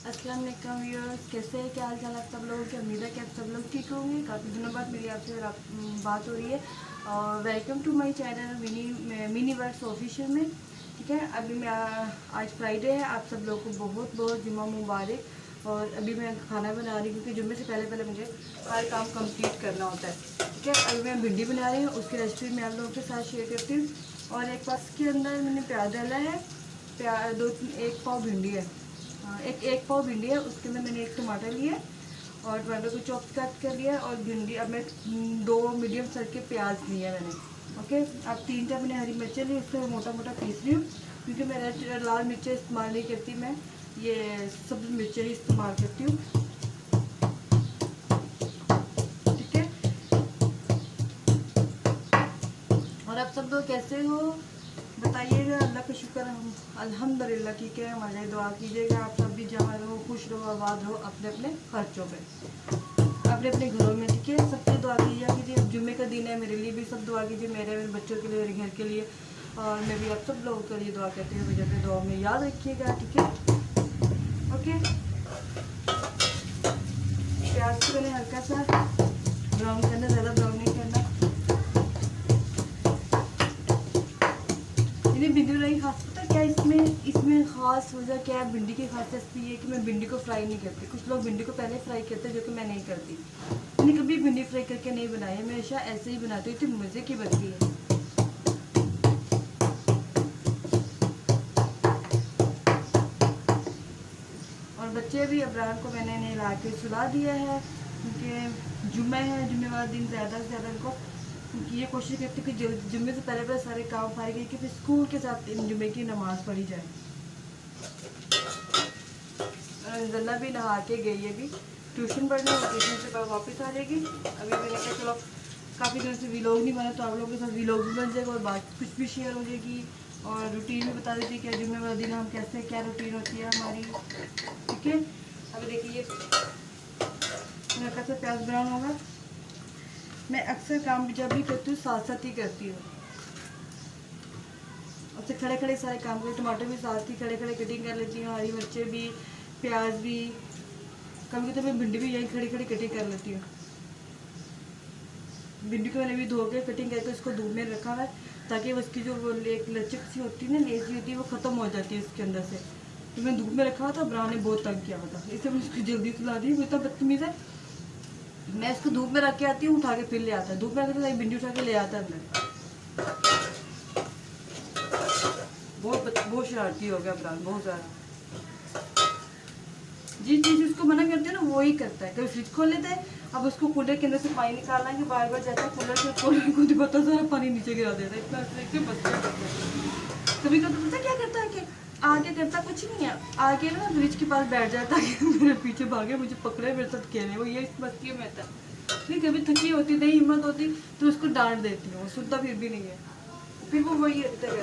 अस्सलाम वालेकुम व्यूअर्स, कैसे हैं? क्या हाल चाल आप सब लोगों की? उम्मीद है कि आप सब लोग ठीक होंगे। काफ़ी दिनों बाद मेरी आपसे बात हो रही है और welcome to my channel mini words official में। ठीक है, अभी मैं आज फ्राइडे है, आप सब लोगों को बहुत बहुत जुम्मा मुबारक। और अभी मैं खाना बना रही हूँ क्योंकि जुम्मे से पहले पहले मुझे हर काम कंप्लीट करना होता है। ठीक है, अभी मैं भिंडी बना रही हूँ, उसकी रेसिपी मैं आप लोगों के साथ शेयर करती हूँ। और एक पास के अंदर मैंने प्याज डाला है, एक पाव भिंडी है। हाँ, एक पाव भिंडी है, उसके अंदर मैंने एक टमाटर लिया और टमाटर को चॉप कट कर लिया। और भिंडी अब मैं दो मीडियम साइज के प्याज लिए हैं मैंने। ओके, अब 3 मैंने हरी मिर्चें ली, उसको मोटा मोटा पीस रही हूँ क्योंकि मैं रेड लाल मिर्चें इस्तेमाल नहीं करती, मैं ये सब्ज मिर्चें ही इस्तेमाल करती हूँ। ठीक है, और आप सब लोग कैसे हो बताइएगा। अल्लाह का शुक्र, हम अल्हम्दुलिल्लाह ठीक है। हमारे दुआ कीजिएगा, आप सब भी जहाँ रहो, खुश रहो, आबाद रहो अपने अपने खर्चों पे, अपने अपने घरों में। ठीक है, सबसे दुआ कीजिए। अब जुम्मे का दिन है, मेरे लिए भी सब दुआ कीजिए, मेरे बच्चों के लिए, मेरे घर के लिए। और मैं भी आप सब लोगों के लिए दुआ करती हूँ, मुझे अपने दुआ में याद रखिएगा। ठीक है, ओके। प्याज को मैंने हल्का सा ब्राउन करना, ज़्यादा ब्राउन नहीं करना। भिंडी बनाई खास, पता क्या इसमें इसमें खास वजह क्या है? भिंडी की खास रेसिपी ये कि मैं भिंडी को फ्राई नहीं करती। कुछ लोग भिंडी को पहले फ्राई करते हैं, जो कि मैं नहीं करती। मैंने कभी भिंडी फ्राई करके नहीं बनाई है, मैं हमेशा ऐसे ही बनाती हूँ, इतनी मज़े की बनती है। और बच्चे भी, अब्राहम को मैंने नहला के सुला दिया है क्योंकि जुम्मे है, जुम्मे वाला दिन ज़्यादा से ज़्यादा इनको ये कोशिश करती हूँ कि जुम्मे से पहले पहले सारे काम फारिग करके फिर स्कूल के साथ जुम्मे की नमाज़ पढ़ी जाए। जन्ना भी नहा के गई है, भी ट्यूशन पढ़ने, और ट्यूशन से वापस आ जाएगी। अभी मैंने कहा चलो काफ़ी दिनों से व्लॉग नहीं बना, तो आप लोगों के साथ व्लॉग भी बन जाएगा और बात कुछ भी शेयर हो जाएगी और रूटीन भी बता देती है क्या जुम्मे वाला दिन हम कैसे, क्या रूटीन होती है हमारी। ठीक है, अभी देखिए हल्का सा प्याज ब्राउन होगा। मैं अक्सर काम जब भी करती हूँ साथ साथ ही करती हूँ, उससे खड़े खड़े सारे काम करते। टमाटर भी साथ ही खड़े खड़े कटिंग कर लेती हूँ, हरी मिर्चें भी, प्याज भी, कभी तो मैं भिंडी भी यही खड़ी खड़ी कटिंग कर लेती हूँ। भिंडी को मैंने भी धो के कटिंग करके उसको धूप में रखा हुआ है ताकि उसकी जो वो एक लचक सी होती है ना, लेजी होती है, वो ख़त्म हो जाती है उसके अंदर से। तो मैं धूप में रखा हुआ था, ब्राउन ने बहुत तंग किया हुआ था, इसलिए मैंने उसको जल्दी सुला दी। वो इतना बदतमीज़ है, मैं इसको धूप में रख के आती हूँ, उठा के फिर ले आता है, धूप में रख के भिंडी उठा के ले आता है अंदर। बहुत शरारती हो गया ब्राउन, बहुत ज़्यादा। जिस चीज़ उसको मना करते हैं ना वो ही करता है। कभी फ्रिज खोल लेता है, अब उसको कूलर के अंदर से पानी निकालना है कि बार बार जाता है कूलर से, कूलर को तो पता सारा पानी नीचे गिरा देता है। इतना बच्चे करते हैं। कभी कभी पता क्या करता है कि आगे करता कुछ नहीं है, आगे ना फ्रिज के पास बैठ जाता है कि मेरे पीछे भागे, मुझे पकड़े, मेरे साथ खेले, वो ये मस्ती में था। फिर कभी थकी होती, नहीं हिम्मत होती तो उसको डांट देती हूँ, सुनता फिर भी नहीं है, फिर वो वही रहता है।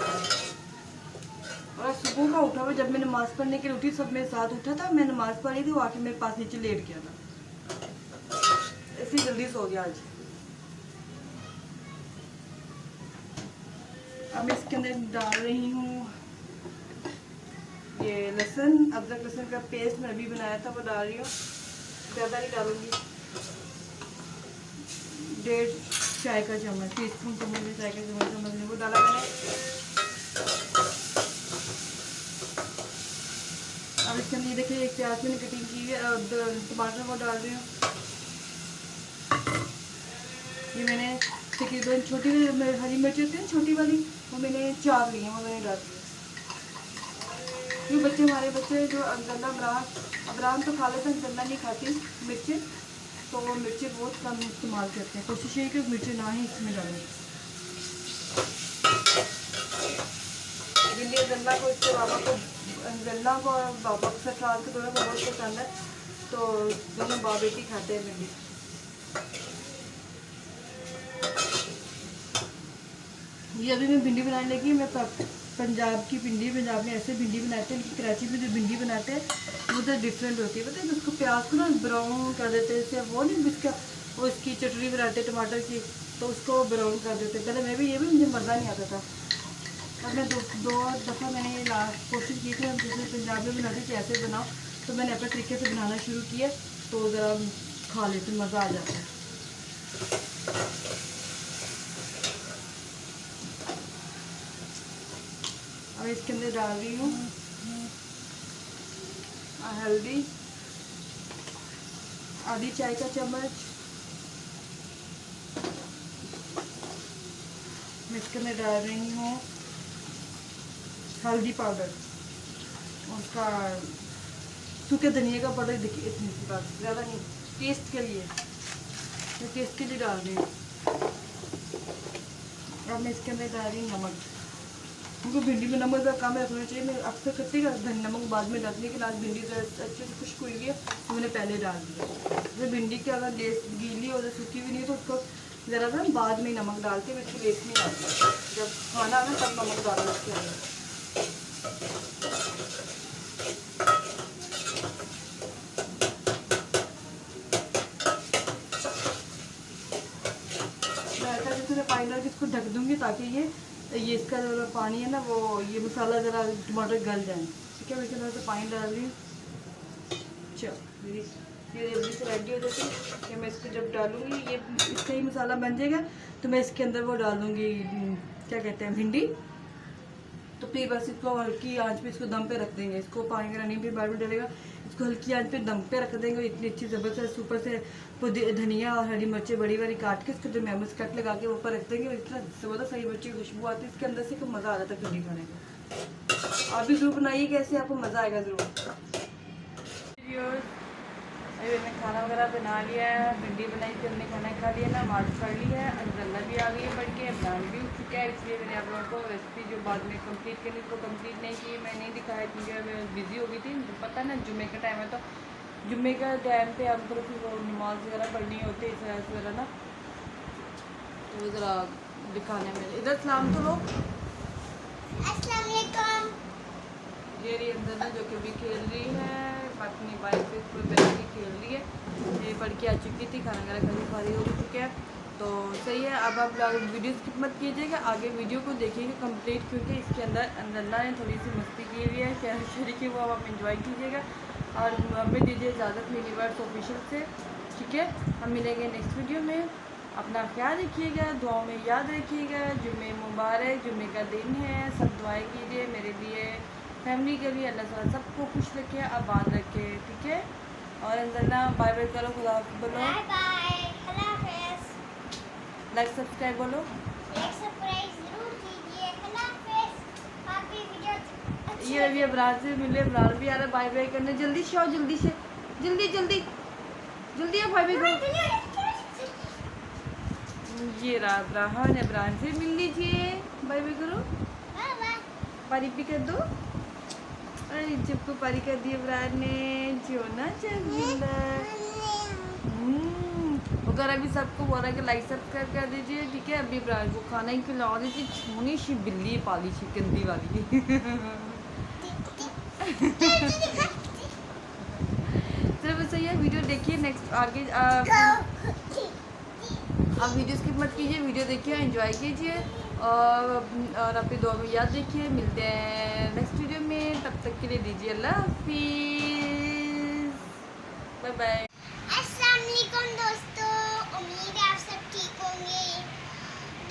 और सुबह का उठा हुआ, जब मैं नमाज़ पढ़ने के लिए उठी, सब मेरे साथ उठा था, मैं नमाज़ पढ़ी थी, वो आके मेरे पास नीचे लेट गया था, ऐसे जल्दी सो गया आज। अब मैं इसके अंदर डाल रही हूँ ये लहसुन, अदरक लहसुन का पेस्ट मैं अभी बनाया था, वो डाल रही हूँ। ज़्यादा नहीं डालूंगी, 1.5 चाय का चम्मच, टीस्पून चम्मच, चाय का चम्मच वो डाला मैंने। अब इसके अंदर देखिए एक प्याज मैंने कटिंग की है और टमाटर को डाल रही हूँ। ये मैंने तकरीबन छोटी हरी मिर्च होती है छोटी वाली, वो मैंने 4 ली हैं, वो मैंने डाल दी। ये बच्चे, हमारे बच्चे जो गन्ना अब्राहम तो खा लेते हैं, गन्ना नहीं खाती मिर्चें, तो वो मिर्चें बहुत कम इस्तेमाल करते हैं। कोशिश यही कि मिर्चें ना ही इसमें डालें। इसलिए गन्ना को, इसके बाबा को, गन्ना को और बाबा अक्सर फ्रांस के दोनों को बहुत पसंद है, तो दोनों बाप बेटी खाते हैं भिंडी। ये अभी मैं भिंडी बनाने लगी, मैं पंजाब की भिंडी, पंजाब में ऐसे भिंडी बनाते हैं, लेकिन कराची में जो भिंडी बनाते हैं वो तो डिफरेंट होती है। पता है, उसको प्याज को ना ब्राउन कर देते हैं, इससे वो नहीं उसका, वो इसकी चटनी बनाते हैं टमाटर की, तो उसको ब्राउन कर देते हैं। पहले मैं भी, ये भी मुझे मज़ा नहीं आता था। अब मैं दो दफा मैंने कोशिश की थी, हम जैसे पंजाब में बनाते थे ऐसे बनाओ, तो मैंने अपने तरीके से बनाना शुरू किया, तो ज़रा खा लेते मज़ा आ जाता है। अब इसके अंदर डाल रही हूँ हल्दी, आधी चाय का चम्मच। मैं इसके अंदर डाल रही हूँ हल्दी पाउडर, उसका सूखे धनिया का पाउडर, देखिए इतनी सी बात, ज़्यादा नहीं, टेस्ट के लिए, मैं टेस्ट के लिए डाल रही हूँ। अब मैं इसके अंदर डाल रही हूँ नमक, क्योंकि भिंडी में नमक का कम रखना चाहिए। मैं अक्सर करती हूँ नमक बाद में डालती, लेकिन आज भिंडी अच्छे से खुश्क हुई है तो मैंने पहले डाल दिया। तो भिंडी की अगर लेस गीली और सूखी भी नहीं तो उसको ज़रा सा बाद में नमक डालते हुए इसकी लेस नहीं आती, जब खाना आना तब नमक डालना उसके अंदर। मैं ऐसा जैसे मैं पानी डाल के इसको ढक दूँगी ताकि ये इसका जो पानी है ना वो ये मसाला ज़रा टमाटर गल जाए। ठीक है, मैं इसके अंदर पानी डाल रही हूँ। चलो ये जल्दी से रेडी हो जाती है कि मैं इसको जब डालूँगी ये इसका ही मसाला बन जाएगा, तो मैं इसके अंदर वो डाल दूँगी, क्या कहते हैं, भिंडी। तो फिर बस इसको हल्की आंच पे इसको दम पे रख देंगे। इसको पानी का नहीं भी बार बार डालेगा, इसको हल्की आंच पे दम पे रख देंगे। इतनी अच्छी ज़बरदस्त ऊपर से धनिया और हरी मिर्चें बड़ी बड़ी काट के इसको जो मेमस कट लगा के ऊपर रख देंगे। इतना ज़बरदस्त हरी मिर्ची की खुशबू आती है इसके अंदर से, तो मज़ा आ जाता है भिंडी खाने का। आप भी ज़रूर बनाइए, कैसे आपको मज़ा आएगा ज़रूर। अभी मैंने खाना वगैरह बना लिया है, भिंडी बनाई थी हमने, खाना खा लिया ना, मार्च कर ली है, अंजल्ला भी आ गई है बढ़ के, इमरान भी उठ चुका है। इसलिए मैंने आप लोगों को रेसिपी जो बाद में कंप्लीट करनी उसको कंप्लीट नहीं की, मैं नहीं दिखाया क्योंकि मैं बिज़ी हो गई थी। मुझे पता ना जुम्मे का टाइम है, तो जुम्मे का टाइम पे हम लोग वो नमाज वगैरह पढ़नी होती है, इस वगैरह ना, तो ज़रा दिखाने में। इधर सलाम तो लोग, अस्सलाम वालेकुम। ये रही अंदर ना जो कि भी खेल रही है, अपनी बाइक पे इसको बैठ के खेल रही है। ये पढ़ के आ चुकी थी, खाना वगैरह खाने फारी हो चुके हैं, तो सही है। अब आप वीडियो स्किप मत कीजिएगा, आगे वीडियो को देखिएगा कंप्लीट, क्योंकि इसके अंदर अंजल्ला ने थोड़ी सी मस्ती की हुई है, क्या शुरू की वो आप इंजॉय कीजिएगा और हमें दीजिए इजाज़त यूनिवर्स ऑफिशियल से। ठीक है, हम मिलेंगे नेक्स्ट वीडियो में। अपना ख्याल रखिएगा, दुआओं में याद रखिएगा। जुम्मे मुबारक, जुम्मे का दिन है, सब दुआएं कीजिए मेरे लिए, फैमिली के लिए। अल्लाह ताला सबको खुश रखे, आबाद रखे। ठीक है, और अंजल्ला बाय बाय करो, खुदा बोलो, बाय बाय, अल्लाह हाफ़िज़, लाइक सब्सक्राइब बोलो, लाइक सब्सक्राइब जरूर कीजिए, अल्लाह हाफ़िज़। आपकी वीडियो ये अभी अबरार से मिले, अबरार भी आ रहा है बाय बाय करने। जल्दी से आओ, जल्दी से, जल्दी जल्दी जल्दी आओ, बाय बाय करो। ये रहा अब्राहन, अब्राहन से मिल लीजिए, बाय बाय करो, पारी भी कर दो। अरे चिपको पारी कर दी अब्राहन ने, जो ना चंदा। अगर अभी सबको बोल रहा है कि लाइक सब्सक्राइब कर दीजिए। ठीक है, अभी अब्राहन को खाना ही खिला दीजिए, छोनी सी बिल्ली पाली सी गंदी वाली। चलो बस सही है, वीडियो देखिए नेक्स्ट आगे। आप वीडियो स्किप मत कीजिए, वीडियो देखिए, एंजॉय कीजिए और अपनी दुआ में याद रखिए। मिलते हैं नेक्स्ट वीडियो में, तब तक के लिए दीजिए अल्लाह हाफिज़, बाय बाय। अस्सलाम वालेकुम दोस्तों, उम्मीद है आप सब ठीक होंगे।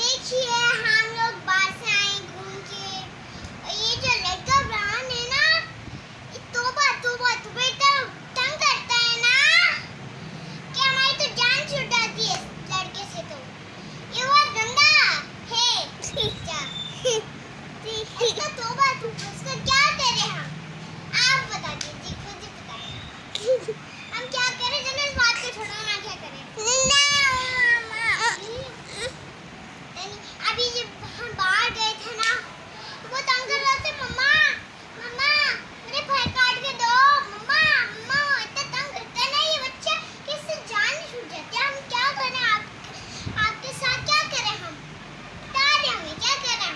देखिए हम लोग बाहर से आए घूम के, ये जो लड़का ब्राउन है ना, तौबा तौबा बेटा तंग करता है ना कि हमारी तो जान छूट जाती है लड़के से। तो ये बहुत गंदा है, इसका तौबा उसका क्या करें हम, आप बता दीजिए, खुद ही बताएं हम क्या करें। चलो इस बात को छोड़ो ना, क्या करें। अभी जब हम बाहर गए थे ना, वो तंग कर रहे थे, मम्मा मम्मा मेरे पैर काट के दो, मम्मा मम्मा इतना तंग करता है ना ये बच्चा कि इससे जान नहीं छूट जाती है। हम क्या करें, आपके साथ क्या करें, हम बता दें हमें क्या करें।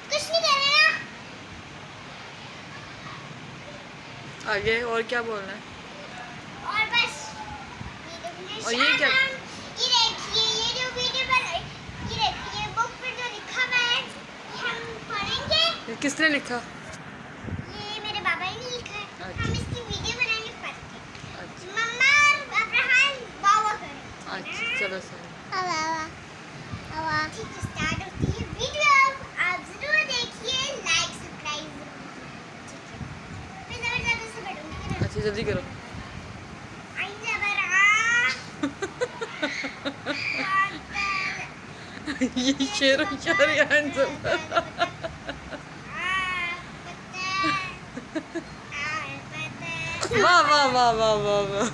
कुछ नहीं कर रहे ना। आगे और क्या बोलना है, और बस और ये क्या, ये देखिए ये जो वीडियो बन, ये देखिए बुक पे जो लिखा हुआ है हम पढ़ेंगे। किसने लिखा? ये मेरे बाबा ने लिखा है। अच्छा। चलो सही। ठीक है, स्टार्ट होती है वीडियो। आप जरूर देखिए, लाइक सब्सक्राइब ठीक है। मैं जबरदस्ती से बैठूंगी ना। अच्छा जल्दी करो। आइंदा बरा ये शेर शायर हैंडसम। वाह वाह वाह वाह वाह वाह।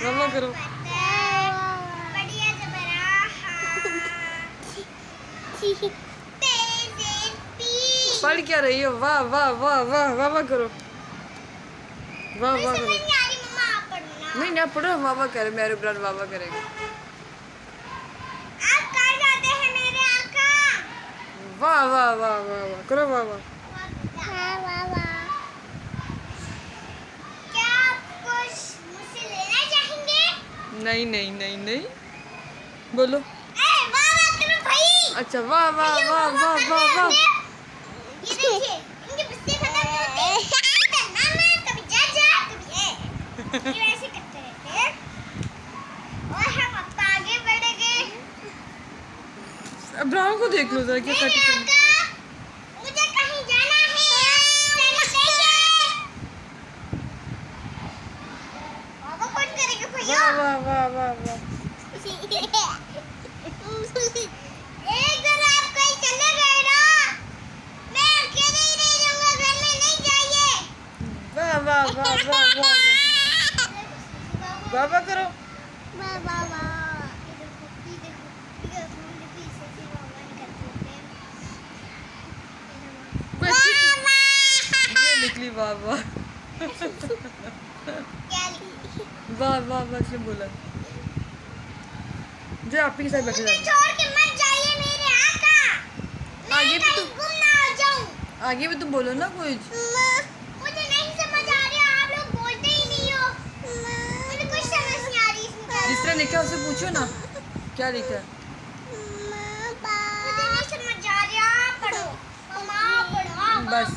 मामा करो। बढ़िया जबरा पढ़ क्या रही हो? वाह वाह वाह वाह वाह वाह करो। वाह वाह करो। समझ नहीं आ रही, मम्मा आप पढ़ो ना। नहीं ना पढ़ो, वाह वाह करे, मेरे ब्रदर वाह वाह करेगा। आप कर जाते हैं मेरे आका। वाह वाह वाह वाह वाह करो, वाह वाह। क्या आप कुछ मुझसे लेना चाहेंगे? नहीं नहीं नहीं नहीं बोलो। ए, वाह वाह करो भाई। अच्छा वाह वाह भैया, वाह वाह वाह वाह। ये देखिए, इनके गुस्से खत्म नहीं होते। मामा कभी जा कभी ये वैसे करते रहते हैं। और हम अब आगे बढ़ गए। अब्राहम को देख लो जरा, क्या मेरे कटी आका, मुझे कहीं जाना है। चलो जाइए। बाबा कौन करेगा भैया? वाह वाह वाह वाह वाह। एक दिन आप कहीं चले गए ना, मैं अकेले ही रह जाऊंगा, घर में नहीं जाइए। वाह वाह वाह वाह वाह वाह वाह करो। कोई अच्छी- ये निकली वाह वाह वाह वाह वाह। इसने बोला जो आप ही के साथ बैठे मुझे जाओ। छोड़ के मत जाइए मेरे आका। मैं आगे भी कहीं तो गुम ना हो जाऊं। आगे भी तुम बोलो ना कुछ। मुझे नहीं समझ आ रहा, आप लोग बोलते ही नहीं हो। मुझे कुछ समझ नहीं आ रही इसमें क्या जिस तरह लिखा है उससे पूछो ना क्या लिखा है। मुझे नहीं समझ आ रहा, पढ़ो मम्मा, पढ़ो। बस